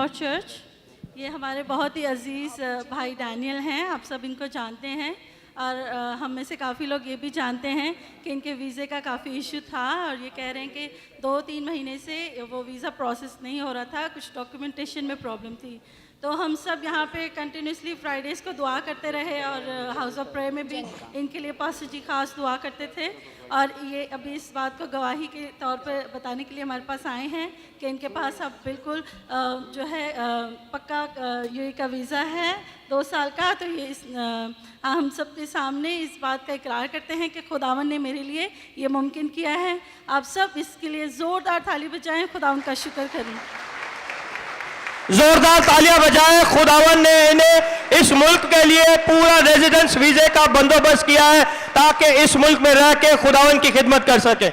God church. ये हमारे बहुत ही अजीज़ भाई डैनियल हैं, आप सब इनको जानते हैं और हम में से काफ़ी लोग ये भी जानते हैं कि इनके वीज़े का काफ़ी इशू था और ये कह रहे हैं कि 2-3 महीने से वो वीज़ा प्रोसेस नहीं हो रहा था, कुछ डॉक्यूमेंटेशन में प्रॉब्लम थी। तो हम सब यहाँ पे कंटिन्यूसली फ्राइडेज़ को दुआ करते रहे और हाउस ऑफ प्रेयर में भी इनके लिए पास्टर जी खास दुआ करते थे और ये अभी इस बात को गवाही के तौर पे बताने के लिए हमारे पास आए हैं कि इनके पास अब बिल्कुल जो है पक्का यूएई का वीज़ा है 2 साल का। तो ये हम सब के सामने इस बात का इकरार करते हैं कि खुदावन ने मेरे लिए ये मुमकिन किया है। आप सब इसके लिए ज़ोरदार ताली बजाएं, खुदावन का शुक्र करें। जोरदार तालियां बजाएं। खुदावन ने इन्हें इस मुल्क के लिए पूरा रेजिडेंस वीजे का बंदोबस्त किया है ताकि इस मुल्क में रह के खुदावन की खिदमत कर सके।